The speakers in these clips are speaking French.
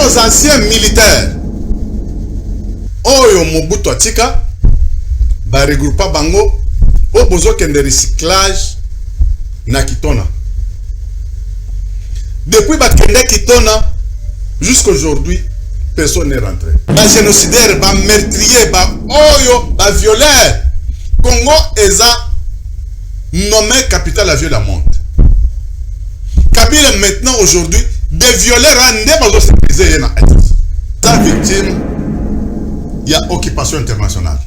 nos anciens militaires. Oyo Mobutu atika ba regroupa bango o bozo kende recyclage na Kitona. Depuis ba kende Kitona jusqu'à aujourd'hui, personne n'est rentré. Ba génocidaire, ba meurtrier, ba oyo, ba violeur. Congo eza nommé capitale à vieux la monde. Kabila maintenant aujourd'hui des violeurs rendent pas sécurisé na sa victime. Il y a occupation internationale.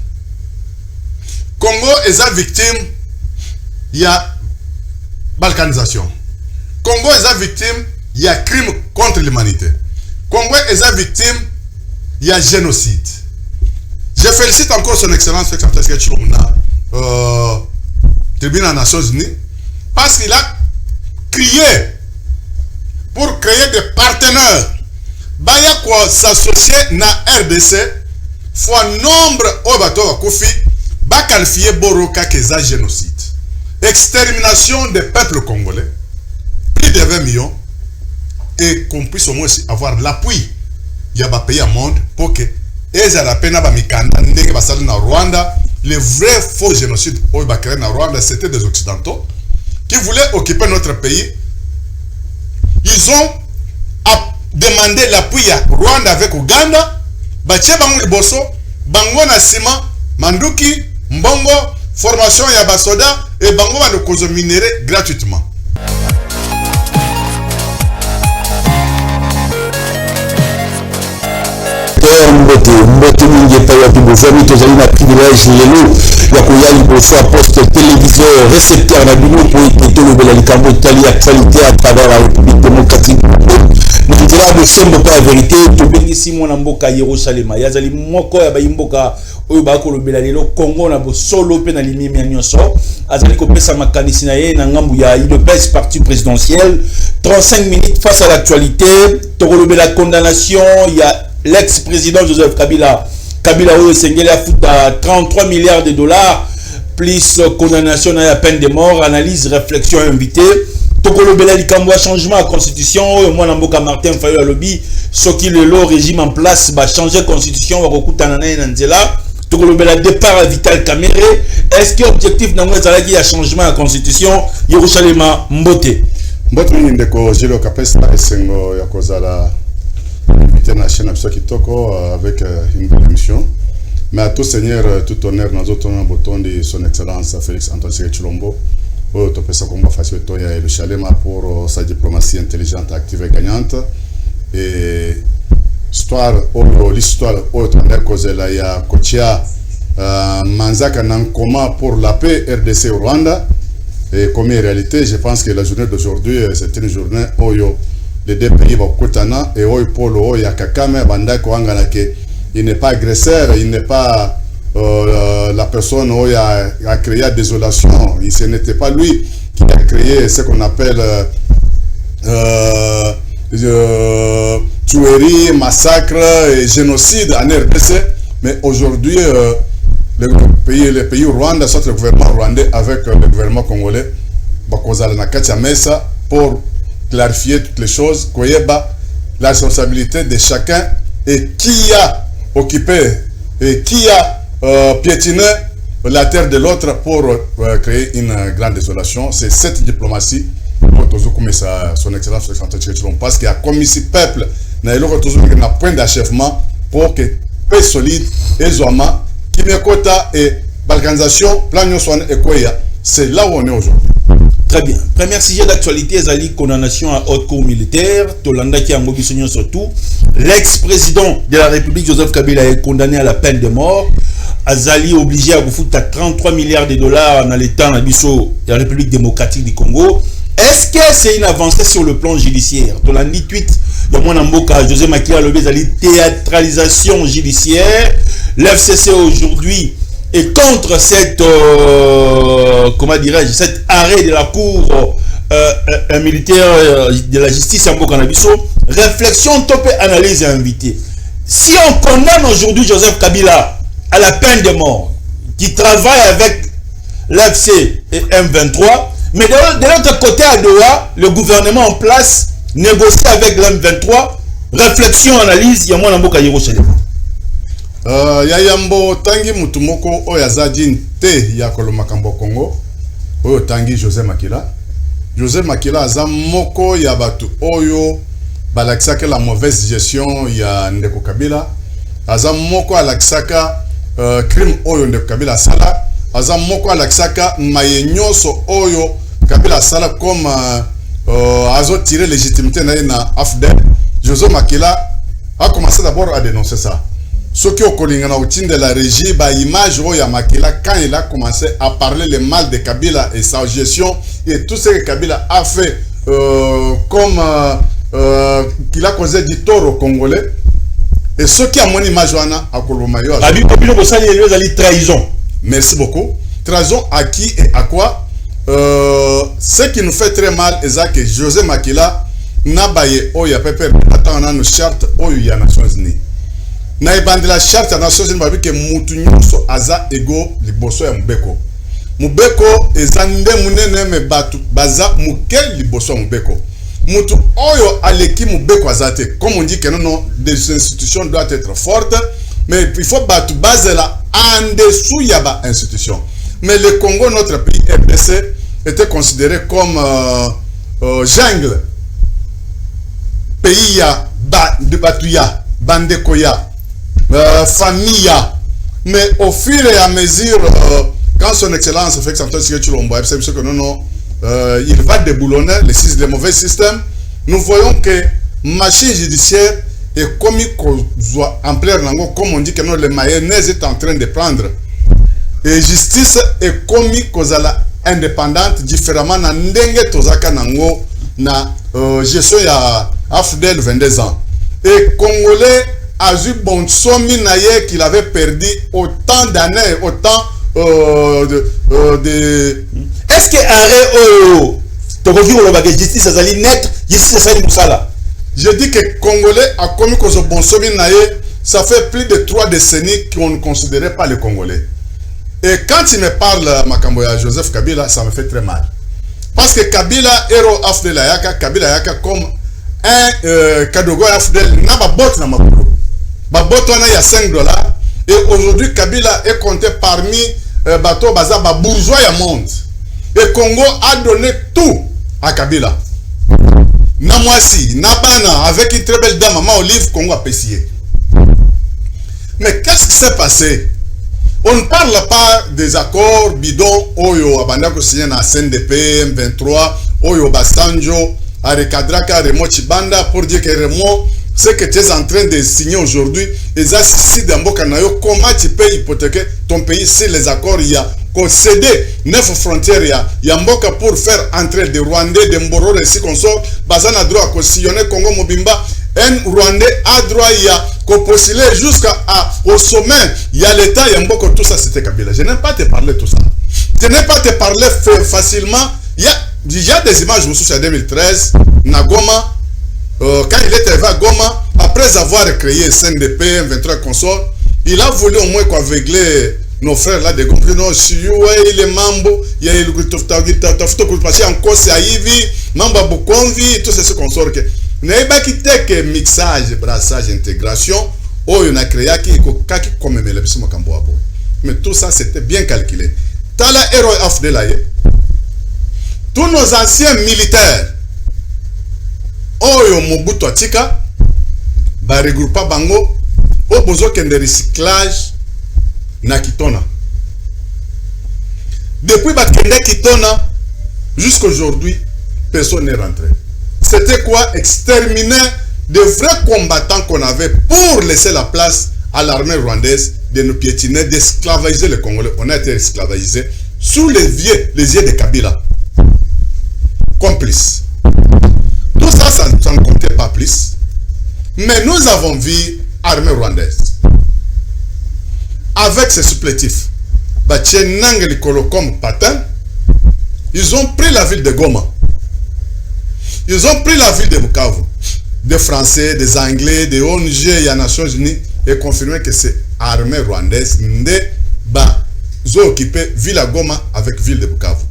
Congo est la victime, il y a balkanisation. Congo est la victime, il y a crime contre l'humanité. Congo est la victime, il y a génocide. Je félicite encore son excellence Félix Chilomna, tribune des Nations Unies, parce qu'il a crié pour créer des partenaires. Baya quoi s'associer na RDC. Fois nombre au bateau à Kofi, ba qualifié Boroka Keza génocide. Extermination des peuples congolais, plus de 20 millions, et qu'on puisse au moins avoir l'appui il y a pays à monde pour que les Arapena Bamikanda, na Rwanda, les vrais faux génocides au Bakere na Rwanda, c'était des Occidentaux qui voulaient occuper notre pays. Ils ont demandé l'appui à Rwanda avec Ouganda. Batie bango liboso, bango na sima, manduki, mbongo, formation ya basoda, et bango va nous minérer gratuitement. Mbote mingi pa ya tubozami tozali na privilège lelo ya koya liboso ya poste téléviseur récepteur na bino po ete tolobela likambo etali actualité à travers la République démocratique. Nokitela bosembo pa vérité tobengisi mwana mboka Yerusalema yazali moko ya bayimboka oyo bakolobela lelo Congo na bosolo pe na limimi ya nyonso azali kopesa makanisi na ye na ngambu ya UDPS parti présidentiel 35 minutes face à l'actualité tokolobela condamnation ya l'ex-président Joseph Kabila oyo sengeli afuta 33 milliards de dollars plus condamnation à la peine de mort analyse réflexion invité tokolobela likambo ya changement à constitution oyo mwana mboka Martin Fayulu alobi soki lelo régime en place ba changer constitution wa kokutana na na nzela tokolobela départ à Vital Kamerhe est-ce que objectif na ngweza laki ya changement à constitution Yerusalema mbote ndeko Jilo Kapesa esengo ya kozala na chaîne Kitoko avec une belle émission. Mais à tout seigneur, tout honneur, nous avons bouton de son excellence Félix Antoine Chilombo. Au top ça combat facile et le Chalema pour sa diplomatie intelligente, active et gagnante. Et l'histoire autre cause là il y a Kochia Manzaka Nankoma pour la paix RDC au Rwanda. Et comme en réalité, je pense que la journée d'aujourd'hui c'est une journée Oyo. Les deux pays vont Kotana et Oyo Polo Oya Kakame Banda Koangana que il n'est pas agresseur, il n'est pas la personne où a créé la désolation. Ce n'était pas lui qui a créé ce qu'on appelle tuerie, massacre et génocide en RDC. Mais aujourd'hui, les pays Rwanda, soit le gouvernement rwandais avec le gouvernement congolais, pour clarifier toutes les choses, la responsabilité de chacun et qui a occupé et qui a piétiné la terre de l'autre pour créer une grande désolation. C'est cette diplomatie son excellence parce qu'il y a commis ce peuple un point d'achèvement pour que paix solide et zoma qui me quota et balkanisation plan et koya. C'est là où on est aujourd'hui. Très bien. Premier sujet d'actualité, Zali, condamnation à haute cour militaire. Tolanda qui a mobilisé surtout. L'ex-président de la République, Joseph Kabila, est condamné à la peine de mort. Azali obligé à vous foutre à 33 milliards de dollars dans l'État de la République démocratique du Congo. Est-ce que c'est une avancée sur le plan judiciaire? Tolandi tweet, il y a mon amboka, José Makia Lobé, Zali, théâtralisation judiciaire. L'FCC aujourd'hui et contre cette, comment dirais-je, cet arrêt de la cour militaire de la justice en Bokanabiso, réflexion, top et analyse et invité. Si on condamne aujourd'hui Joseph Kabila à la peine de mort, qui travaille avec l'FC et M23, mais de l'autre côté à Doha, le gouvernement en place négocie avec l'M23, réflexion, analyse, il y a moins d'amboka yero chez Yayambo tangi mutumoko oyazadi te ya kolomakambo Congo. Oyo tangi José Makila. José Makila aza moko ya batu oyo balakisaka la mauvaise gestion ya Ndeko Kabila. Aza moko alakisaka crime oyo Ndeko Kabila sala. Aza moko alakisaka mayenyoso oyo Kabila sala comme azo tirer légitimité na AFDEL. José Makila a commencé d'abord à dénoncer ça. Ce qui au Kolingana au de la régie, bah image ya Makila quand il a commencé à parler le mal de Kabila et sa gestion et tout ce que Kabila a fait comme qu'il a causé du tort aux Congolais. Et ce qui a mon image à Kolomayo. Trahison. Merci beaucoup. Trahison à qui et à quoi? Ce qui nous fait très mal est que José Makila n'a pas eu pepper attend nos chartes aux Nations Unies. Na ibandi la charte ya Nations Unies babi ke mutu nyonso aza ego liboso ya Mubeko. Mubeko eza nde munene me batu baza mukel liboso ya Mubeko. Mutu oyo aleki Mubeko azate. Comme on dit que non, des institutions doivent être fortes, mais il faut batu bazela en dessous ya ba institution. Mais le Congo, notre pays RDC, était considéré comme jungle. Pays ya de batuya, bandekoya. Famille, mais au fur et à mesure, quand son excellence fait que il va déboulonner les mauvais systèmes, nous voyons que machine judiciaire est commis en plein langue, comme on dit que non, le mayonnaise est en train de prendre. Et justice est commis cause la indépendante différemment na ndenge tozaka nango na gestion ya AFDEL 22 ans. Et Congolais a eu bon somme naïe qu'il avait perdu autant d'années, autant de... Est-ce que arrêt la justice est net, justice est musala? Je dis que Congolais a commis que ce bon somme naïe, ça fait plus de 3 décennies qu'on ne considérait pas les Congolais. Et quand il me parle Makamboya Joseph Kabila, ça me fait très mal. Parce que Kabila, héros Afdel Ayaka, Kabila Ayaka comme un Kadogo Afdel, n'a pas bot na Makolo. Babotona il y a $5. Et aujourd'hui, Kabila est compté parmi Bato Baza, bourgeois du monde. Et Congo a donné tout à Kabila. Namwasi, Nabana, avec une très belle dame, Maman Olive, Congo a payé. Mais qu'est-ce qui s'est passé? On ne parle pas des accords bidons, Oyo, Abandako signé na CNDP, M23, Oyo Basanjo, Arekadraka, Remo Chibanda, pour dire que Remo, ce que tu es en train de signer aujourd'hui, et ça, si comment tu peux hypothéquer ton pays si les accords il y a concédé 9 frontières, il y a Mboka pour faire entrer des Rwandais, des Mboro, ainsi qu'on sort, Bazan a droit à sillonner Congo Mobimba, un Rwandais a droit à postuler jusqu'au sommet, il y a l'État, il y a Mboka, tout ça c'était Kabila. Je n'aime pas te parler tout ça. Je n'aime pas te parler facilement. Il y a des images, je me souviens en 2013, Nagoma. Quand il est arrivé à Goma, après avoir créé CNDP, 23 consorts, il a voulu au moins aveugler nos frères là de Goma. Non, si il est mambo, il y a eu le en Kose Aïvi, Mamba Bukonvi, tous ces consorts. N'est pas quitté que mixage, brassage, intégration, oh, il a créé qui comme mais tout ça c'était bien calculé. Tala héros Afdelaye, tous nos anciens militaires. Oyo Mobutu Atika ba regroupa bango o bozo kende recyclage na Kitona. Depuis ba kende Kitona jusqu'à aujourd'hui, personne n'est rentré. C'était quoi? Exterminer de vrais combattants qu'on avait pour laisser la place à l'armée rwandaise de nous piétiner, d'esclavagiser les Congolais. On a été esclavagisés sous les yeux de Kabila. Complice. Tout ça, ça ne comptait pas plus. Mais nous avons vu l'armée rwandaise. Avec ses supplétifs, comme patin, ils ont pris la ville de Goma. Ils ont pris la ville de Bukavu. Des Français, des Anglais, des ONG et des Nations Unies et confirmé que c'est l'armée rwandaise qui a occupé ville de Goma avec ville de Bukavu.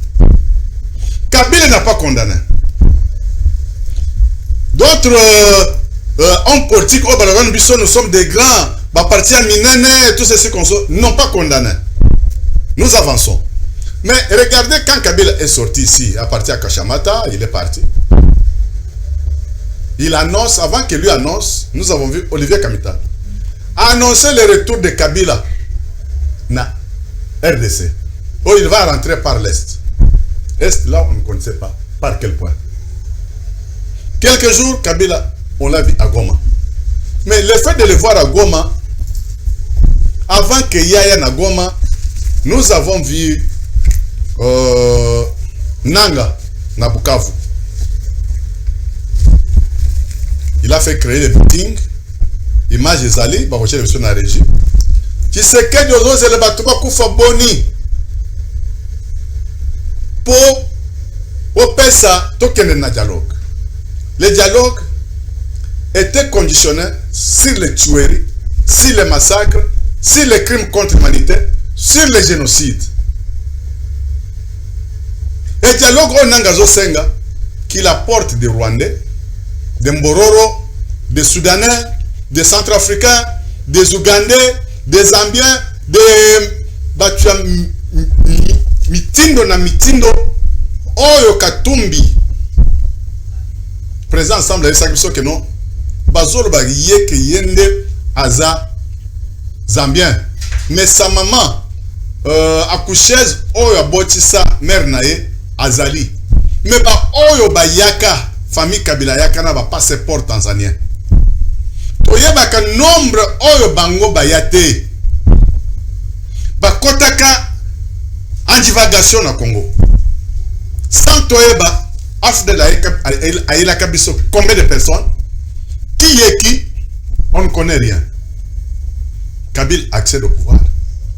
Kabila n'a pas condamné. D'autres hommes politiques, nous sommes des grands, partis minene, tout ceci qu'on n'ont pas condamné. Nous avançons. Mais regardez quand Kabila est sorti ici, à partir à Kashamata, il est parti. Il annonce, avant que lui annonce, nous avons vu Olivier Kamita annoncer le retour de Kabila na RDC. Oh, il va rentrer par l'Est. Est, là, on ne connaissait pas. Par quel point? Quelques jours, Kabila, on l'a vu à Goma. Mais le fait de le voir à Goma, avant que Yaya na Goma, nous avons vu Nanga na Bukavu. Il a fait créer les meetings, images Zali, Baroche le na régie. Qui sait que nous avons le bateau Koufa Boni pour Opesa token na dialogue. Le dialogue était conditionné sur les tueries, sur les massacres, sur les crimes contre l'humanité, sur les génocides. Le dialogue au Nangazo Senga, qui apporte des Rwandais, des Mbororo, des Soudanais, des Centrafricains, des Ougandais, des Zambiens, des Batua Mitindo na Mitindo, Oyo Katumbi, présent ensemble avec ça que non, Bazolo Bagiye que Yende Aza Zambien, mais sa maman accoucheuse Oyo Abotissa mère nae Azali, mais ba Oyo Bayaka famille Kabila Yaka na ba passeport tanzanien. Toyeba ka nombre Oyo Bango Bayate Bakotaka en divagation na Congo. Sans Toyeba, Afdel Aïla Kabiso, combien de personnes? Qui est qui? On ne connaît rien. Kabila accède au pouvoir.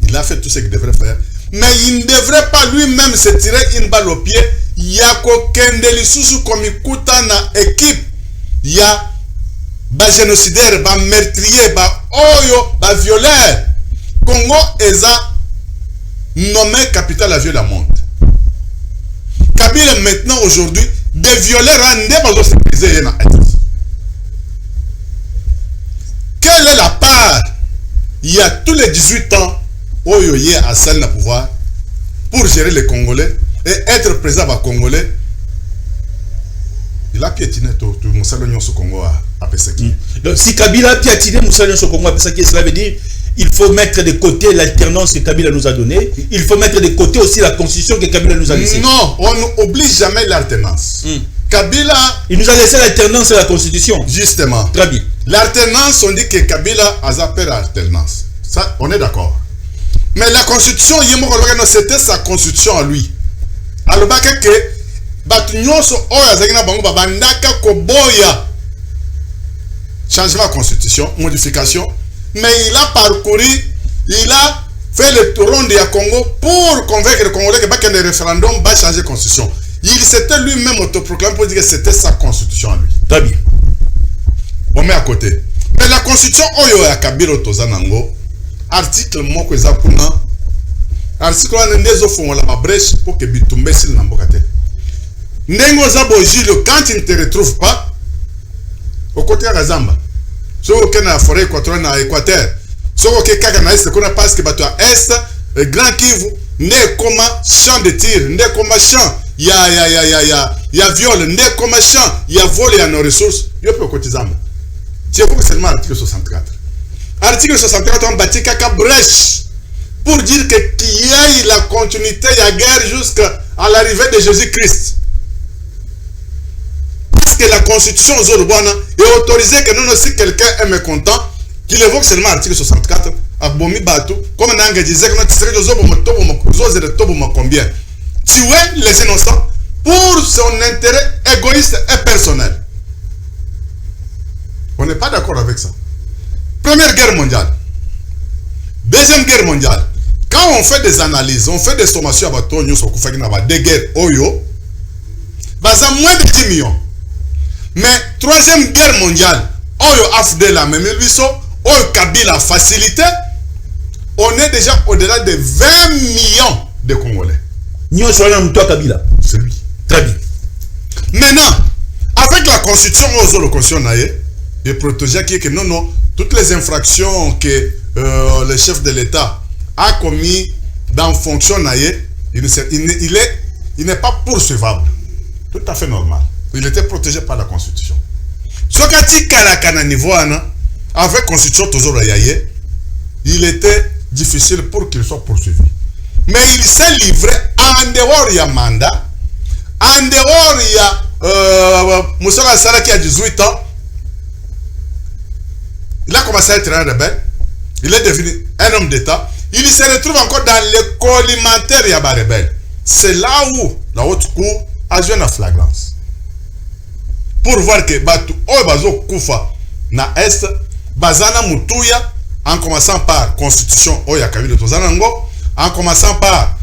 Il a fait tout ce qu'il devrait faire. Mais il ne devrait pas lui-même se tirer une balle au pied. Yako Kendeli Susu Komikuta na équipe. Ya ba génocidaire, ba meurtrier, ba oyo, ba violeur. Congo eza nommé capitale à vieux la monde. Kabila maintenant aujourd'hui des violeurs rendés par d'autres sécurisés. Quelle est la part? Il y a tous les 18 ans Oyo yé à salle na pouvoir pour gérer les Congolais et être présent à Congolais. Il a piétiné tout Moussa Lognon au Congo à Pesaki. Donc si Kabila a piétiné Moussa Lognon au Congo à Pesaki, cela veut dire il faut mettre de côté l'alternance que Kabila nous a donnée. Il faut mettre de côté aussi la constitution que Kabila nous a laissée. Non, on n'oblige jamais l'alternance. Kabila... Il nous a laissé l'alternance et la constitution. Justement. Très bien. L'alternance, on dit que Kabila a zappé l'alternance. Ça, on est d'accord. Mais la constitution, c'était sa constitution à lui. Alors, que Batunyoso Oya Zagina Bango Babandaka Koboya. Changement de constitution, modification. Mais il a parcouru, il a fait le tour de Congo pour convaincre les Congolais que le référendum va changer de constitution. Il s'était lui-même autoproclamé pour dire que c'était sa constitution à lui. Très bien. On met à côté. Mais la constitution Oyo ya Kabila Tozanango, article Moko Ezakuna, article Nezo Fongola ma brèche pour que Bitumbe Sil Nambokate. Nengo Zabojilo, quand il ne te retrouve pas, au côté de Gazamba. Si vous avez la forêt équatoriale dans l'Équateur, si vous avez un est, qu'on a parce que bateau à est, grand Kivu, n'est comme champ de tir, n'est comme champ, il y a viol, n'est comme champ, il y a vol et il y a nos ressources, il y a peu de cotisants. C'est pour seulement l'article 64. Article 64, on bâtit caca brèche pour dire qu'il y a eu la continuité, il y a guerre jusqu'à l'arrivée de Jésus-Christ. Que la constitution Zorobana est autorisée que non, si quelqu'un est mécontent, qu'il évoque seulement l'article 64, à Bomi Batou, comme Nanga disait que notre combien tuer les innocents pour son intérêt égoïste et personnel. On n'est pas d'accord avec ça. Première guerre mondiale. Deuxième guerre mondiale. Quand on fait des analyses, on fait des sommations à bateau, nous sommes des guerres, Oyo, basant moins de 10 millions. Mais troisième guerre mondiale, Oyo Afdela même Oyo Kabila facilité, on est déjà au-delà de 20 millions de Congolais. Nous sommes toi Kabila. C'est lui. Très bien. Maintenant, avec la constitution, et protéger qui est que non, toutes les infractions que le chef de l'État a commis dans fonction il n'est pas poursuivable. Tout à fait normal. Il était protégé par la Constitution. Ce qui est niveau avec la Constitution toujours il était difficile pour qu'il soit poursuivi. Mais il s'est livré en dehors du mandat, en dehors du Moussa Sala qui a 18 ans. Il a commencé à être un rebelle. Il est devenu un homme d'État. Il se retrouve encore dans le collimentaire Yaba rebelle. C'est là où la haute cour a joué la flagrance. Pour voir que Batu Obazo Koufa na Est, Bazana Mutuya, en commençant par Constitution Oya Kabila Tozanango, en commençant par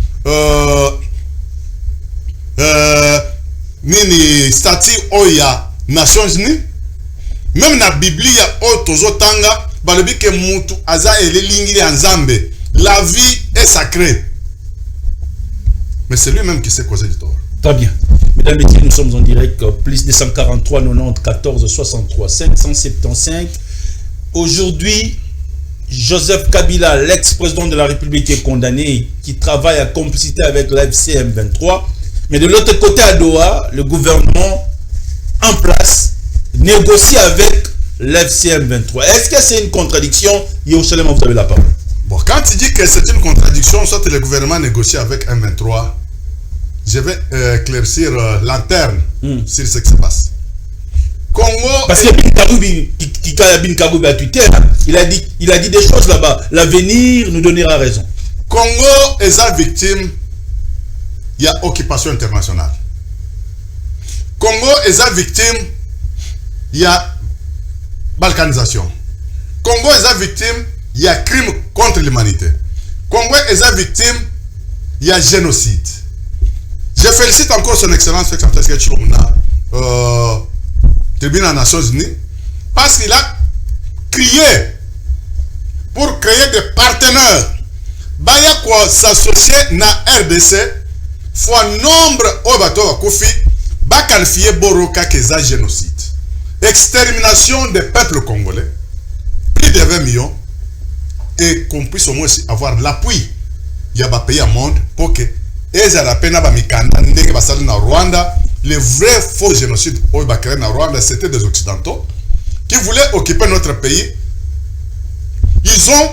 Nini Statut Oya Nations Unies, même na Biblia Otozo Tanga, Balobi ke Mutu Aza et les Lingili Anzambe, la vie est sacrée. Mais c'est lui-même qui s'est causé du tort. Très bien. Mesdames et messieurs, nous sommes en direct, plus 243 90 14 63 575. Aujourd'hui, Joseph Kabila, l'ex-président de la République, est condamné, qui travaille à complicité avec l'AFC M23. Mais de l'autre côté, à Doha, le gouvernement en place négocie avec l'AFC M23. Est-ce que c'est une contradiction? Yerushalem, vous avez la parole. Bon, quand tu dis que c'est une contradiction, soit le gouvernement négocie avec M23, je vais éclaircir l'interne sur ce qui se passe. Congo. Parce que Bin Karoubi a tweeté, il a dit des choses là-bas. L'avenir nous donnera raison. Congo est la victime. Il y a occupation internationale. Congo est la victime. Il y a balkanisation. Congo est la victime. Il y a crime contre l'humanité. Congo est la victime. Il y a génocide. Je félicite encore son excellence tribunal des Nations Unies parce qu'il a crié pour créer des partenaires. Baya quoi s'associer na RDC fois nombre au bateau à Kofi ba qualifier Boroka qu'eza génocide. Extermination des peuples congolais. Plus de 20 millions. Et qu'on puisse au moins avoir l'appui. Il y a des pays au monde pour que Rwanda, les vrais faux génocides au Rwanda, c'était des Occidentaux qui voulaient occuper notre pays. Ils ont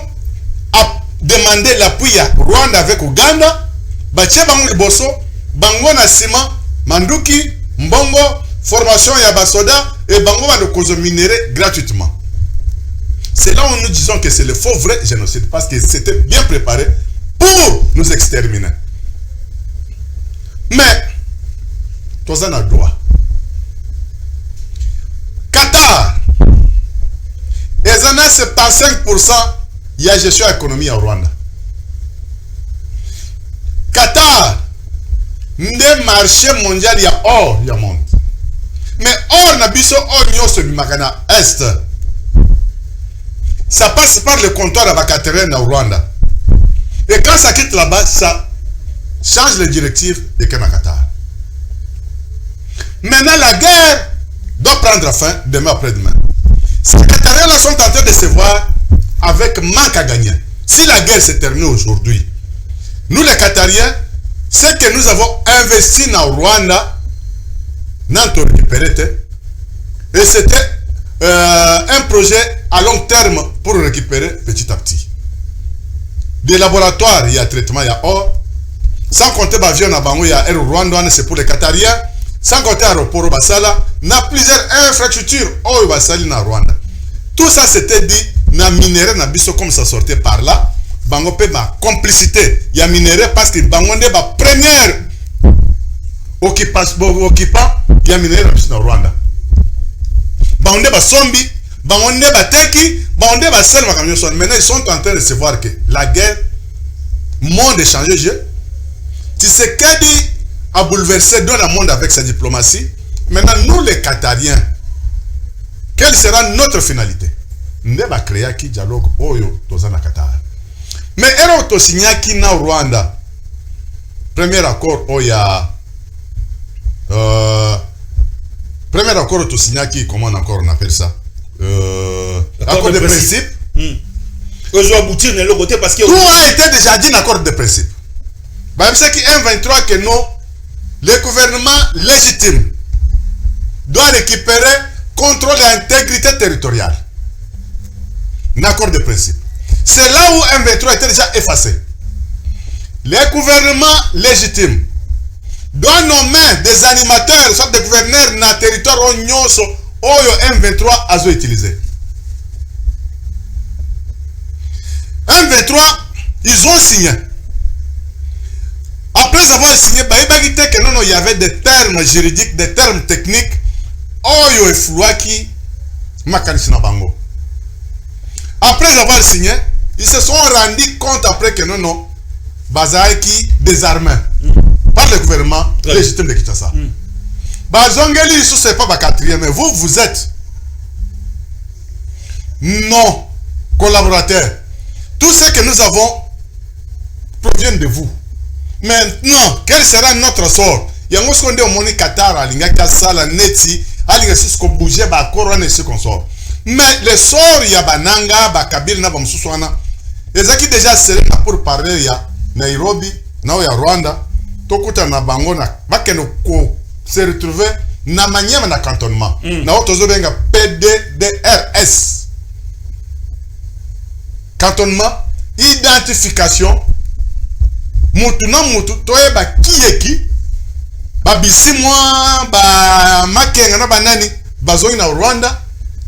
demandé l'appui à Rwanda avec Ouganda. Baché Bango Bosso, Bango Nassima, Manduki, Mbongo, formation Yabasoda et Bango va nous minerais gratuitement. C'est là où nous disons que c'est le faux vrai génocide parce que c'était bien préparé pour nous exterminer. Mais, tous en a droit. Qatar, ils en ont 75%, il y a gestion économique au Rwanda. Qatar, le marché mondial, il y a or, il y a monde. Mais or, nabiso or, il y a ce Magana Est. Ça passe par le comptoir à Bakaterren au Rwanda. Et quand ça quitte là-bas, ça change les directives de Qatar. Maintenant, la guerre doit prendre fin demain après-demain. Ces Qatariens-là sont en train de se voir avec manque à gagner. Si la guerre s'est terminée aujourd'hui, nous les Qatariens, ce que nous avons investi dans Rwanda, n'a pas récupéré. Et c'était un projet à long terme pour récupérer petit à petit. Des laboratoires, il y a traitement, il y a or. Sans compter l'avion à Bango, il y a Air Rwanda, c'est pour les Qatariens. Sans compter l'aéroport Basala, il y a plusieurs infrastructures au Basali na Rwanda. Tout ça c'était dit, na minerai na biso comme ça sortait par là. Bango pe ma complicité. Il y a minerai parce que Bango n'est pas première occupant, il y a minerai na biso na Rwanda. Bango n'est pas zombie, Bango n'est pas teki, Bango n'est pas seul. Maintenant ils sont en train de se voir que la guerre, monde est changé. Tshisekedi a bouleversé dans le monde avec sa diplomatie. Maintenant, nous les Qatariens, quelle sera notre finalité? Nous allons créer un dialogue dans le Qatar. Mais nous avons signé au Rwanda. Premier accord, premier accord, tu signé comment encore on appelle ça? accord de principe. Ils ont abouti de l'autre côté parce que tout a été déjà dit dans l'accord de principe. C'est qu'il M23 que non, le gouvernement légitime doit récupérer contrôle de l'intégrité territoriale. L'accord de principe. C'est là où M23 était déjà effacé. Le gouvernement légitime doit nommer des animateurs, soit des gouverneurs dans le territoire où M23 a utilisé. M23, ils ont signé. Après avoir signé, il y avait des termes juridiques, des termes techniques. Après avoir signé, ils se sont rendus compte après que non, Bazaïki désarmé par le gouvernement légitime de Kinshasa. Bazongeli, ce n'est pas ma quatrième, mais vous êtes non collaborateurs. Tout ce que nous avons provient de vous. Maintenant, quel sera notre sort? Il y a un monde au monde Qatar, il y a Sala, Neti, il y a ce qu'on bougeait, il ce qu'on sort. Mais le sort, il y a Bananga, Bakabil, Nabamsouswana. Et ça qui déjà seré pour parler, il y a Nairobi, il y a Rwanda, Tokuta Nabangona, Bakeno se retrouver na manière na cantonnement. Na otozo benga PDDRS. Cantonnement, identification, mutu na mutu, toye ba kieki, ba bisimwa, ba makenga na banani, bazongi na Rwanda,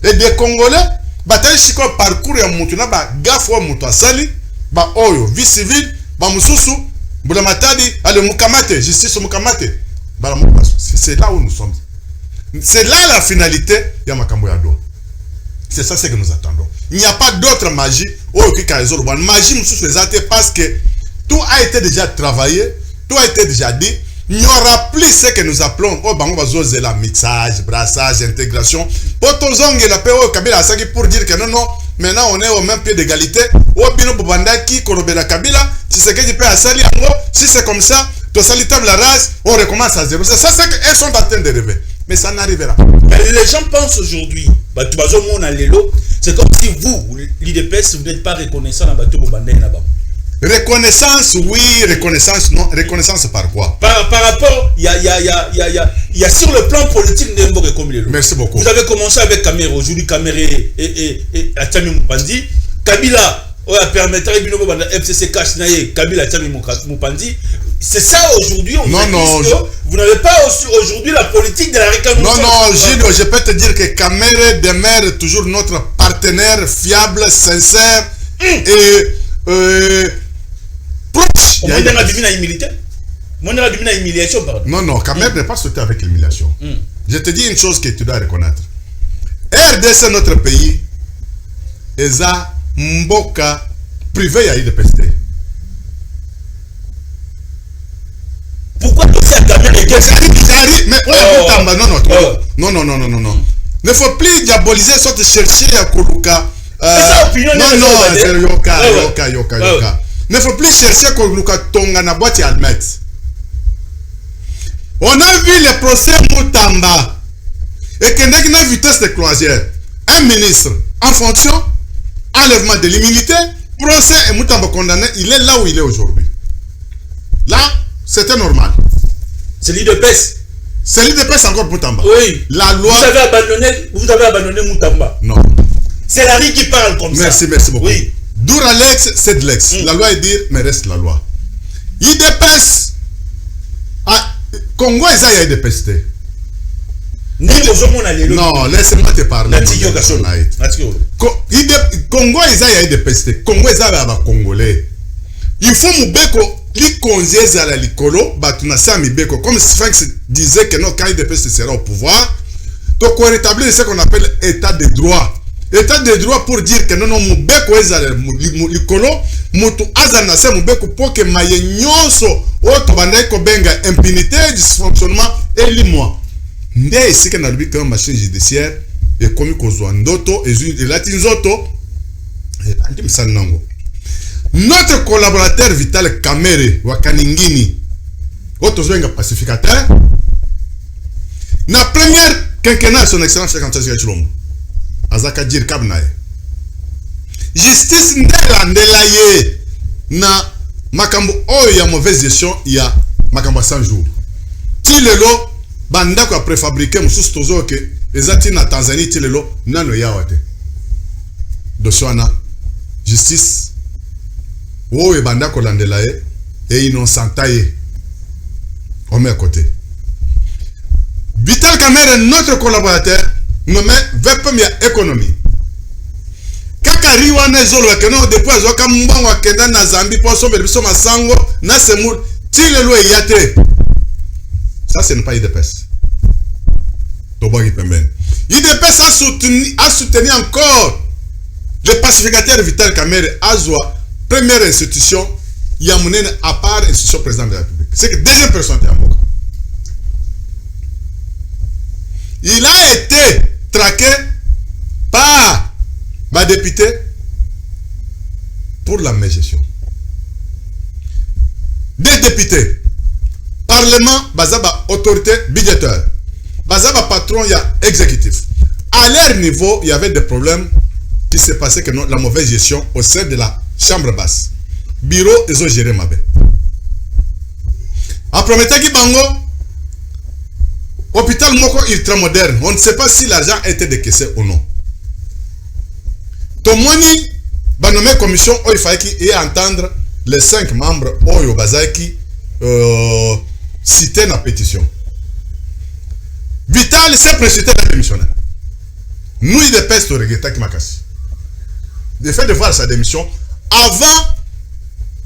et des Congolais, ba tayi shiko parcours ya mutu na ba gafo mutu asali, ba oyo, vie civile, ba mususu, bula matadi, ale mukamate, justice mukamate, ba c'est là où nous sommes. C'est là la finalité ya makambo ya do. C'est ça ce que nous attendons. Il n'y a pas d'autre magie. Magie parce que tout a été déjà travaillé, tout a été déjà dit. Il n'y aura plus ce que nous appelons la mixage, brassage, intégration. Pour dire que non, maintenant on est au même pied d'égalité. Si c'est comme ça, la race, on recommence à zéro. C'est ça qu'elles sont en train de rêver. Mais ça n'arrivera pas. Mais les gens pensent aujourd'hui, c'est comme si vous, l'IDPS, vous n'êtes pas reconnaissant dans Bateau Bobandé. Reconnaissance, oui, reconnaissance, non. Reconnaissance par quoi? Par rapport, il y a sur le plan politique, merci beaucoup. Vous avez commencé avec Kamere, aujourd'hui Kamere et Atami Mupandi. Kabila, permettra de FCC Cash Naye, Kabila Atami Mupandi. C'est ça aujourd'hui, vous n'avez pas aujourd'hui la politique de la reconnaissance. Non, Gilles, je peux te dire que Kamere demeure toujours notre partenaire fiable, sincère et proche. On a divina humilité. On a divina humiliation, pardon. Non, Kamere n'est pas sauté avec l'humiliation. Je te dis une chose que tu dois reconnaître. RDC, notre pays, Eza Mboka privé à IDPST. Pourquoi tu sais Kamere mais non. Ne faut plus diaboliser, soit chercher à Koluka. Yoka. Ne faut plus chercher à Koluka Tonga na boîte et Almet. On a vu le procès Moutamba. Et qu'il y a une vitesse de croisière. Un ministre en fonction, enlèvement de l'immunité, procès et Moutamba condamné, il est là où il est aujourd'hui. Là, c'était normal. C'est l'IDPS. C'est l'IDPS encore Moutamba. Oui. La loi. Vous avez abandonné Moutamba. Non. C'est la rue qui parle comme ça. Merci beaucoup. Oui. Douralex, c'est de l'ex. La loi est dire, mais reste la loi. IDPS. Congo est à IDPS. Non, laisse-moi te parler. Congo est à IDPS. Congo est à Congolais. Il faut Moubeko. Li konziez à la likolo, batuna sami beko, comme Sphinx disait que quand IDPS sera au pouvoir, donc on rétablit ce qu'on appelle état de droit. État de droit pour dire que non, Moubeko est à la likolo, Moutou Azana se Moubeko pour que maye nyonso, auto bandeko benga impunité, dysfonctionnement et limois. Nde ici qu'on a lui comme machine judiciaire, et comme Kozwandoto, et Latinzoto, et Andim Sanango. Notre collaborateur Vital Kamere Wakaningini, autre pacificateur, la première quinquennat son excellence 56 Chilombo. azaka dir kabnae justice ndela ye na makambo oyo ya mauvaise gestion ya makambo 100 jours ti lelo bandako ya préfabriqué mususu tozo ke ezati na Tanzanie ti lelo nano yawa te doswana justice oyo bandako landela ye et innocenta ye on met à côté. Vital Kamerhe, notre collaborateur, nommé Vepemia Économie. Kakari wana zolo wakeno depuis azoka mbongo wakenda na Zambie pour somber biso masango na semul tilelo yate. Ça ce n'est pas IDPS. Tobagi pemben. IDPS a soutenu encore le pacificateur Vital Kamerhe Azwa, première institution Yamounene à part institution président de la République. C'est que deuxième personne est à Moka. Il a été traqué par ma députée pour la mégestion. Des députés, parlement, bazaba autorité budgétaire, bazaba patron, il y a exécutif. À leur niveau, il y avait des problèmes qui se passaient que la mauvaise gestion au sein de la chambre basse. Bureau, ils ont géré ma bête. Après, bango, hôpital Moko ultra moderne. On ne sait pas si l'argent a été décaissé ou non. Tomoni, nommé commission, il fallait qu'il y entendre les 5 membres Oyo Bazaki citer la pétition. Vital s'est précipité la démissionnaire. Nous, il dépêche de regretter Makassi. Le fait de voir sa démission avant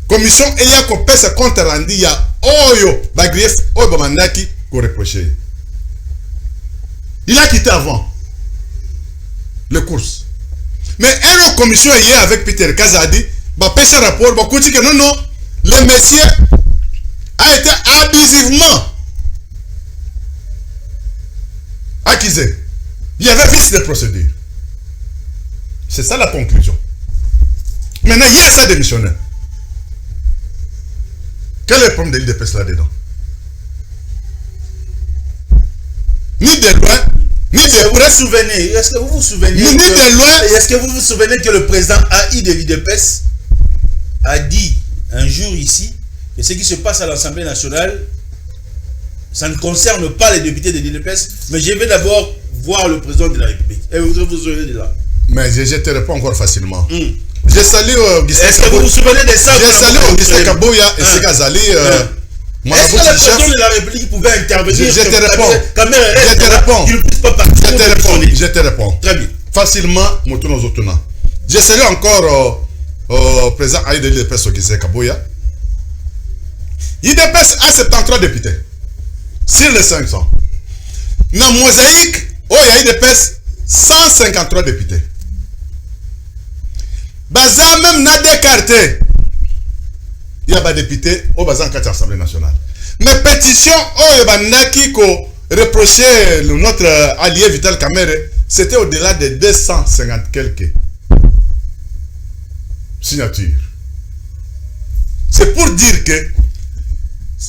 commission ayant coupé ce compte rendu, il y a Oyo Bagrief, Oyo Bamandaki qu'on reprochait. Il a quitté avant le course. Mais une commission hier avec Peter Kazadi, bah pêche un rapport, bah kuti que non, le monsieur a été abusivement accusé. Il y avait vice de procédure. C'est ça la conclusion. Maintenant, il y a ça démissionnaire. Quel est le problème de l'IDPS là-dedans? Ni de loin, ni de près. Est-ce que vous vous souvenez Ni de loin. Est-ce que vous vous souvenez que le président AI de l'IDPS a dit un jour ici que ce qui se passe à l'Assemblée nationale, ça ne concerne pas les députés de l'IDPS, mais je vais d'abord voir le président de la République. Et vous vous souvenez de là? Mais je ne te réponds encore facilement. Je salue Est-ce que vous vous souvenez de ça? Je salue Augustin Kaboya et Segazali. Est-ce que le président de la République pouvait intervenir? Je te réponds. Je te réponds. Il ne puisse pas partir. Je te réponds. Très bien. Facilement, Moutouno Zotuna. Je salue encore président Aïe de l'IDPS Augustin Kaboya. L'IDPS a 73 députés sur les 500. Dans Mosaïque, il y a l'IDPS 153 députés. Baza même n'a décarté. Il y a des députés au Bazan 4 Assemblée nationale. Mais pétition, qui reprochait notre allié Vital Kamerhe, c'était au-delà de 250 quelques signatures. C'est pour dire que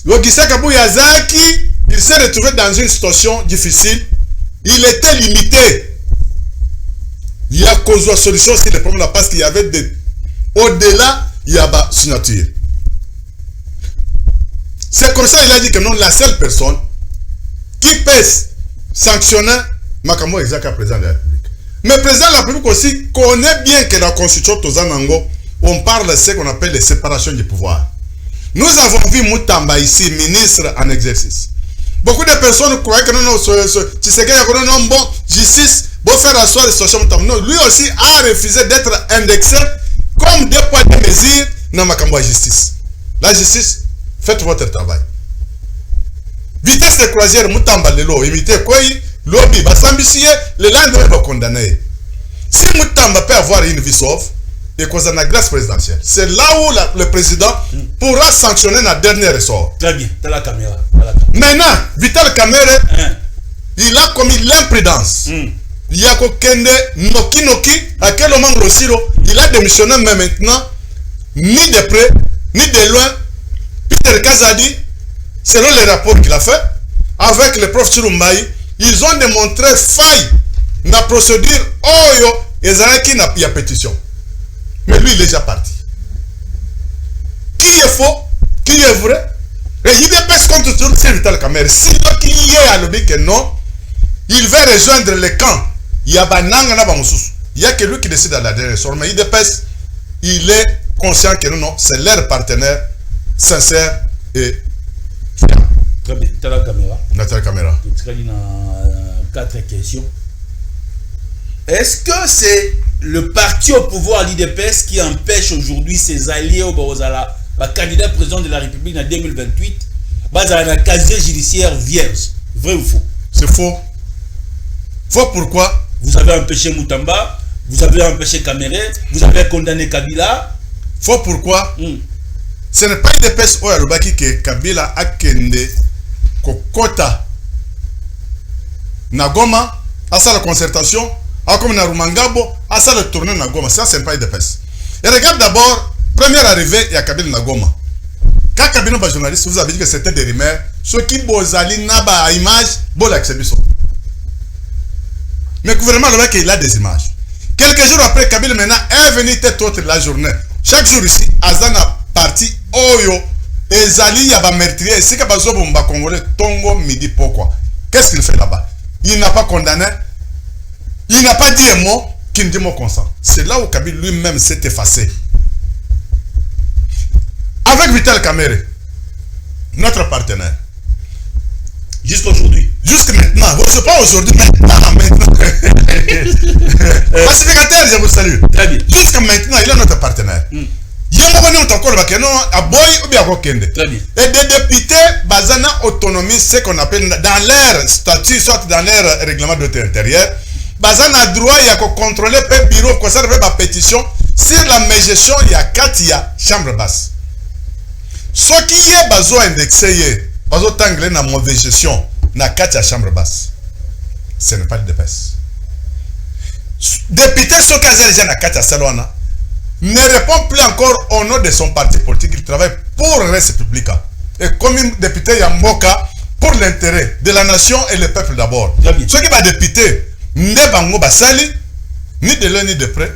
Augustin Kaboya Zaki, il s'est retrouvé dans une situation difficile. Il était limité. Il y a cause de solution sur le problème là parce qu'il y avait des. Au-delà, il y a des signatures. C'est comme ça qu'il a dit que non, la seule personne qui peut sanctionner Makamo Ezaka, président de la République. Mais le président de la République aussi connaît bien que la constitution Tozanango, on parle de ce qu'on appelle les séparations du pouvoir. Nous avons vu Moutamba ici, ministre en exercice. Beaucoup de personnes croient que non, tu sais qu'il y a un bon justice. Faire asseoir les situations. Non, lui aussi a refusé d'être indexé comme des poids de mesure dans ma justice. La justice, faites votre travail. Vitesse de croisière, Moutamba Lelo, imité quoi, lobby, Basambissier, le lendemain va condamner. Si Moutamba peut avoir une vie sauve, et cause de la grâce présidentielle, c'est là où le président pourra sanctionner la dernière ressort. Très bien, t'as la caméra. Maintenant, Vital Kamerhe, il a commis l'imprudence. Il y a Kokende Noki, à quel moment il a démissionné, mais maintenant, ni de près, ni de loin, Peter Kazadi, selon les rapports qu'il a fait, avec le prof Chirumbaï, ils ont démontré faille la procédure, il y a pétition. Mais lui, il est déjà parti. Qui est faux? Qui est vrai? Et il dépêche contre tout le Vital Kamerhe. Si qui est à l'objet que non, il va rejoindre le camp. Il y a il y a que lui qui décide à la dernière soirée. Mais il dépêche, il est conscient que non, c'est leur partenaire sincère et fiable. Très bien. Tu as la caméra. Nathalie Caméra. Tu as 4 questions. Est-ce que c'est le parti au pouvoir, l'IDPS, qui empêche aujourd'hui ses alliés au Bozala, le candidat président de la République en 2028, dans un casier judiciaire vierge? Vrai ou faux? C'est faux. Faux pourquoi? Vous avez empêché Moutamba, vous avez empêché Kamerhe, vous avez condamné Kabila. Faux pourquoi? Ce n'est pas l'IDPS ou Alobaki que Kabila a kende kokota Nagoma, à ça la concertation. Comme na Rumangabo, à ça le tournée Nagoma, ça c'est pas l'IDPS. Et regarde d'abord, première arrivée, il y a Kabila Nagoma. Quand Kabila est journaliste, vous avez dit que c'était des rumeurs. Ceux qui bozali naba image, bon l'acceptation. Mais le gouvernement il a des images. Quelques jours après, Kabila maintenant est venu tête haute la journée. Chaque jour ici, Azana parti Oyo, et Zali yaba meurtrier, ici Kabazo Bomba Congolais, Tongo midi pourquoi? Qu'est-ce qu'il fait là-bas? Il n'a pas condamné. Il n'a pas dit un mot qui ne dit mot consent. C'est là où Kabila lui-même s'est effacé. Avec Vital Kamerhe, notre partenaire. Jusqu'aujourd'hui. Jusque maintenant. Bon, c'est pas aujourd'hui, maintenant. Pacificateur, je vous salue. Très bien. Jusqu'à maintenant, il est notre partenaire. Il y a un moment où Très bien. et des députés, Bazana autonomie, ce qu'on appelle dans leur statut, soit dans leur règlement d'autorité intérieure, Bazana droit, il y a qu'à contrôler le bureau, qu'on s'arrête à la pétition, sur la gestion, il y a 4, il y a chambre basse. Ce qui est besoin indexé, besoin d'angler dans la mauvaise gestion, na 4, il y a chambre basse. Ce n'est pas le DPS. Député, ce qui est déjà na 4, il y a Salona, ne répond plus encore au nom de son parti politique. Il travaille pour le reste public. Et comme député Yamboka, pour l'intérêt de la nation et le peuple d'abord. Ce qui va député, ni de l'un ni de près,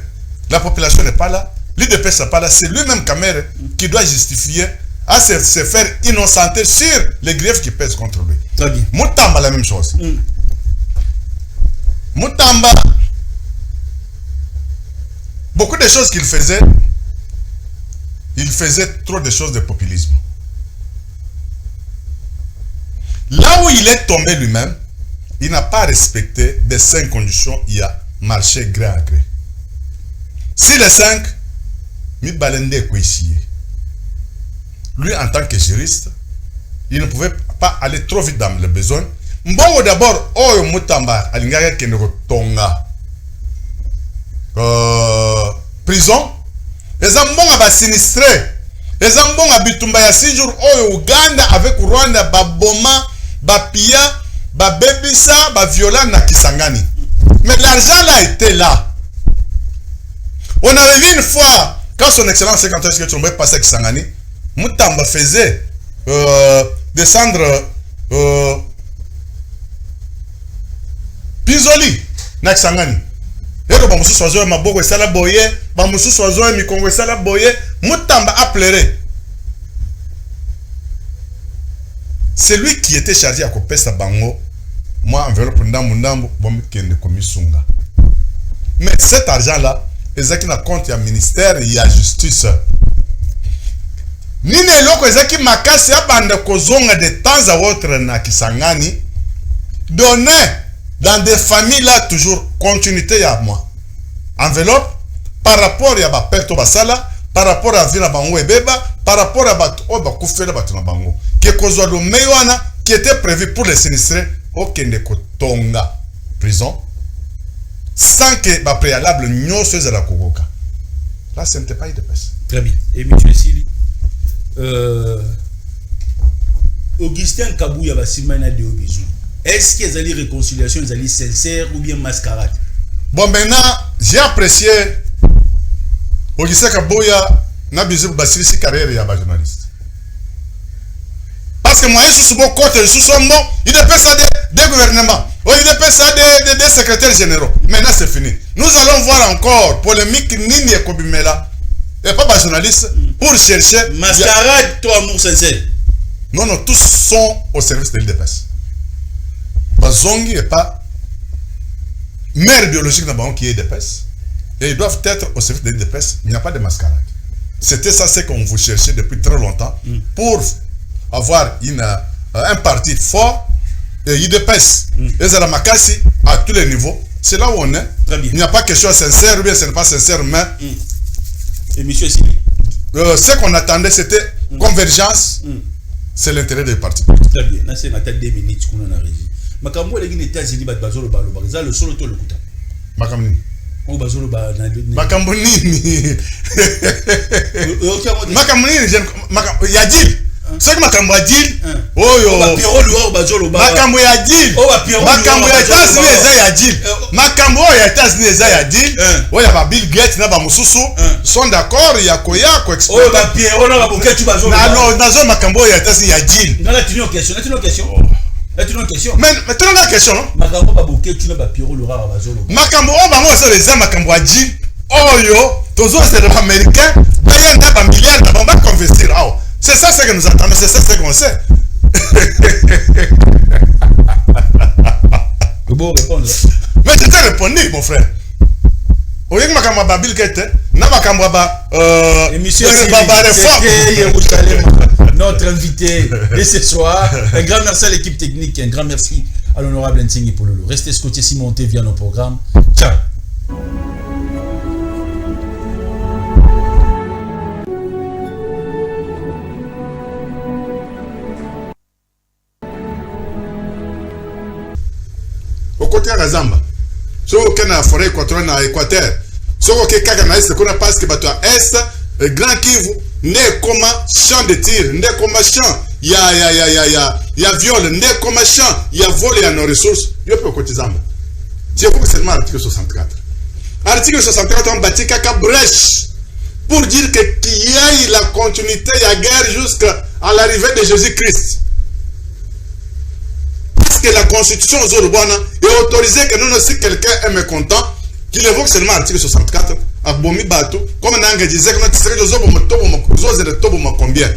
la population n'est pas là, l'IDPS n'est pas là, c'est lui-même Kamerhe qui doit justifier à se faire innocenter sur les griefs qui pèsent contre lui. Moutamba, la même chose. Moutamba, beaucoup de choses qu'il faisait, il faisait trop de choses de populisme. Là où il est tombé lui-même, il n'a pas respecté les 5 conditions, il a marché gré à gré. Si les 5, mi balende kwesiye. Lui, en tant que juriste, il ne pouvait pas aller trop vite dans le besoin. Mbongo d'abord, Oyo Moutamba, alingaka kende tonga prison. Les ambons ba sinistré. Les ambons habitumba ya 6 jours Oyo Uganda avec Rwanda, Baboma, Bapia, Babebisa, Baviola na Kisangani. Mais l'argent là était là. On avait vu une fois, quand son excellence sénateur que tu m'avais passé à Kisangani, Moutamba faisait descendre Pizoli na Kisangani. Ero ba musu sozo maboko esala boye, ba musu sozo mikongo esala boye, Moutamba a pleuré. C'est lui qui était chargé à Kopesa Bango. Moi, enveloppe ndambo, bon kende komisunga. Mais cet argent-là, ezaki na compte ya ministère et ya justice. Nine loko ezaki makasi abanda kozonga de temps à autre na Kisangani, donné dans des familles là toujours continuité à moi. Enveloppe par rapport à ba perte basala, par rapport à vina bango ebeba, par rapport à ba kufela batuna bango. Que kozwa lo meyoana qui était prévu pour les sinistrés au kende kotonga prison sans que ba préalable nyoso za la kokoka. Là ce n'était pas IDPS. Très bien. Et monsieur Sili, Augustin Kabouya va simana de Obizu. Est-ce qu'il y a des réconciliations, des sincères ou bien mascarade? Bon, maintenant, j'ai apprécié Augustin Kabouya n'a besoin de bâtir sa carrière et de journaliste. Parce que moi, je suis bon côté, je suis bon, il dépend ça des gouvernements. Au IDPS a des secrétaires généraux. Maintenant, c'est fini. Nous allons voir encore polémique Nini et Kobimela. Et pas journaliste pour chercher. Mascarade, toi, amour sincère. Non, non, tous sont au service de l'IDPS. Bazongi n'est pas mère biologique d'un qui est IDPS. Et ils doivent être au service de l'IDPS. Il n'y a pas de mascarade. C'était ça, c'est qu'on vous cherchait depuis très longtemps pour avoir un parti fort. Et IDPS, et Zalamakasi à tous les niveaux. C'est là où on est. Il n'y a pas quelque chose de sincère ou bien ce n'est pas sincère, mais. Et monsieur Sili. Ce qu'on attendait, c'était convergence. C'est l'intérêt des partis. Très bien. Là, c'est ma tête 2 minutes qu'on a régi. Makambo, les États-Unis, Bazolo, Baloba, le solo, le couteau. Makamni. Oh, Bazolo, Makamni. Makamni, Yadil. Ce que Makambo a dit, oh yo, Makambo a dit, Makambo a États-Unis a dit, Makambo a États-Unis a dit, oh y a Bill Gates na ba mususu sont d'accord, il y a Koya ko expert. Oh ba Pierrot na ba boketu ba zolo. Non, nazo Makambo a États-Unis a dit. Non, là tu n'as question, Là tu n'as question. Mais tu n'as question non? Makambo ba boketu na ba Pierrot le rare ba zolo. Makambo o ba mo so les Makambo a dit, oh yo, tozo c'est les Américains, payer un milliard na ba investir. C'est ça ce que nous attendons, c'est ça ce qu'on sait. Bon répondre. Mais je t'ai répondu, mon frère. Au lieu que ma Babil Kete, n'a pas qu'à moi, émission notre invité de ce soir. Un grand merci à l'équipe technique, un grand merci à l'honorable Ntingi Pololo. Restez scotchés si monté via nos programmes. Ciao. Côté à Zamba. Si vous avez la forêt équatoriale à l'Équateur, si vous avez un est, qu'on a parce que tu as est, grand Kivu, n'est comme champ de tir, n'est comme champ, il y a viol, n'est comme champ, il y a vol et nos ressources. Il y a peu côté Zamba. C'est pour seulement l'article 64. Article 64, on bâtit caca brèche pour dire qu'il y a la continuité, il y a guerre jusqu'à l'arrivée de Jésus-Christ. Que la constitution aux Urbanas est autorisée que nous, si quelqu'un est mécontent, qu'il évoque seulement l'article 64, à Bomi Batou, comme Nanga disait, que nous combien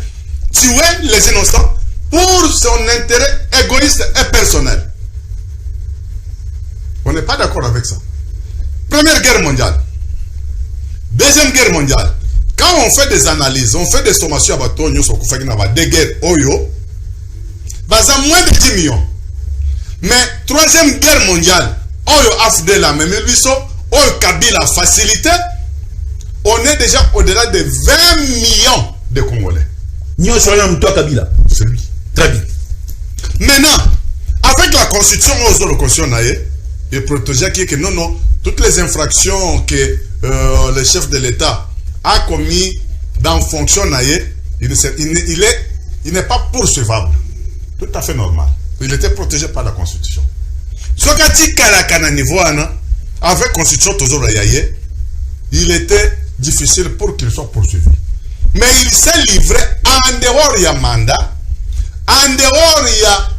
tuer les innocents pour son intérêt égoïste et personnel. On n'est pas d'accord avec ça. Première guerre mondiale. Deuxième guerre mondiale. Quand on fait des analyses, on fait des sommations à bateau, nous sommes des guerres, Oyo, basant moins de 10 millions. Mais troisième guerre mondiale, Oyo Afdel la même Oyo Kabila facilité, on est déjà au-delà de 20 millions de Congolais. Nyo Soyam toi Kabila. C'est lui. Très bien. Maintenant, avec la constitution, on le constitution et protéger que non, toutes les infractions que le chef de l'État a commis dans fonction il n'est pas poursuivable. Tout à fait normal. Il était protégé par la Constitution. Ce qui est niveau avec la Constitution, il était difficile pour qu'il soit poursuivi. Mais il s'est livré en dehors il y a mandat, en dehors il y a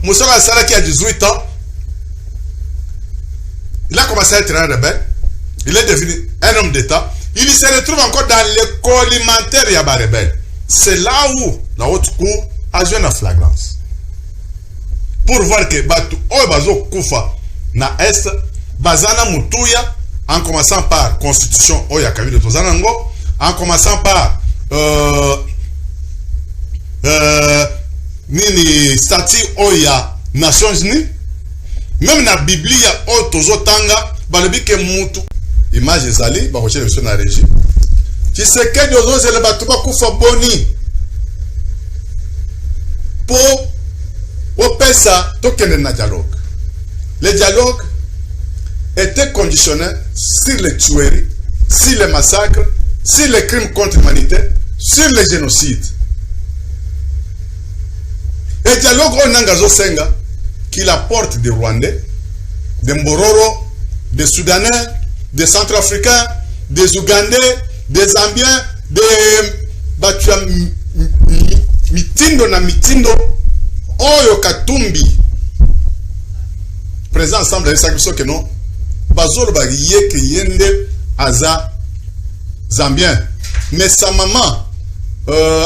Moussa Sala qui a 18 ans. Il a commencé à être un rebelle. Il est devenu un homme d'État. Il se retrouve encore dans le co-alimentaire il y a un rebelle. C'est là où la haute cour a joué la flagrance. Pour voir que Batu Obazo Koufa na Est, Bazana Mutuya, en commençant par Constitution Oya Kabila Tozanango, en commençant par Nini Statut Oya Nations Unies, même na Biblia Otozo Tanga, Balebi ke Mutu, image Zali, Baroche le son à régime. Tu sais que Yozo c'est le Batuba Koufa Boni. Pour au PESA, le dialogue. Le dialogue était conditionné sur les tueries, sur les massacres, sur les crimes contre l'humanité, sur les génocides. Le dialogue on a Senga qui la porte des Rwandais, des Mbororo, des Soudanais, des Centrafricains, des Ougandais, des Zambiens, des Mitindo na Mitindo. Oyo Katumbi président ensemble avec ça que non bazolo ba yeke yende aza zambien mais sa maman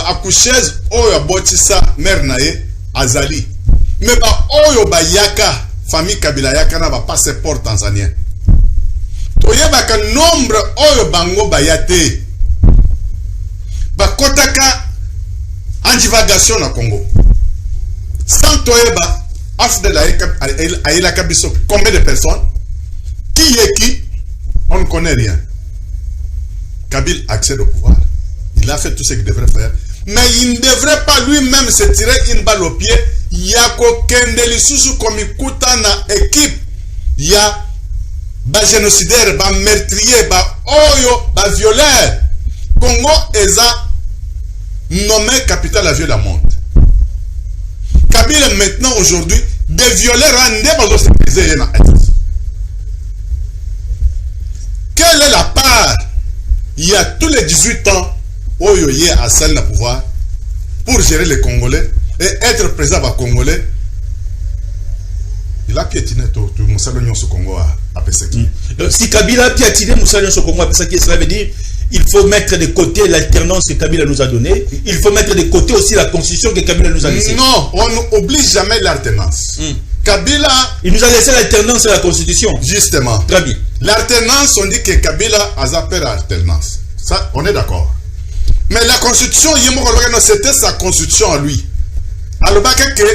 accoucheuse oyo botisa mère nae azali mais ba oyo ba yaka famille Kabila yaka na ba passeport tanzanien toyebaka nombre oyo bango bayate bakotaka en divagation na Congo sans toyeba afdel aïla kabiso combien de personnes qui est qui on ne connaît rien. Kabila accède au pouvoir, il a fait tout ce qu'il devrait faire, mais il ne devrait pas lui-même se tirer une balle au pied. Yako kendeli susu komikuta na équipe ya ba génocidaire, ba meurtrier, ba oyo, ba violeur. Congo eza nommé capitale à vieux la monde. Kabila maintenant aujourd'hui des violeurs en bazo se briser na être. Quelle est la part il y a tous les 18 ans oyo yé à celle na pouvoir pour gérer les Congolais et être président des Congolais? Il a piétiné tout Moussa Nyonso Congo à Pesaki. Si Kabila a piétiné Moussa Nyonso Congo à Pesaki, cela veut dire il faut mettre de côté l'alternance que Kabila nous a donnée. Il faut mettre de côté aussi la constitution que Kabila nous a laissée. Non, on n'oublie jamais l'alternance. Kabila... Il nous a laissé l'alternance et la constitution. Justement. Très bien. L'alternance, on dit que Kabila a zappé l'alternance. Ça, on est d'accord. Mais la constitution, c'était sa constitution à lui. Alors, que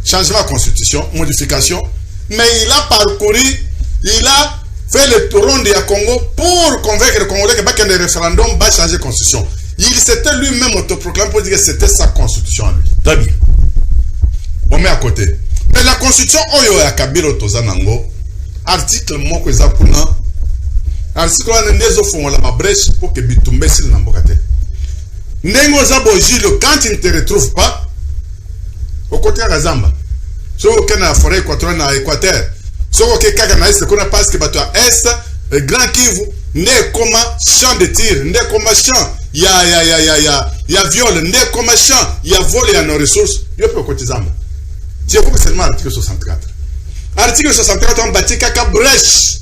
changement de constitution, modification, mais il a parcouru, il a fait le tour de Congo pour convaincre le Congolais que le référendum va changer de constitution. Il s'était lui-même autoproclamé pour dire que c'était sa constitution à lui. Très bien. On met à côté. Mais la constitution, Oyo ya Kabila Tozanango, article Moko Zakuna, article Nendezo Fongola ma brèche pour que Bitumbe s'il n'a pas été. Nengo Zabojilo, quand il ne te retrouve pas, au côté de Gazamba, sur la forêt équatoriale à Équateur, sur le Kagana Est, qu'on a pas ce que tu as Est, le Grand Kivu, n'est comme champ de tir, n'est comme champ, il y a viol, n'est comme champ, il y a vol et nos ressources, il y a peu de côté Zamba. C'est comme seulement l'article 64. Article 64, on bâtit caca brèche.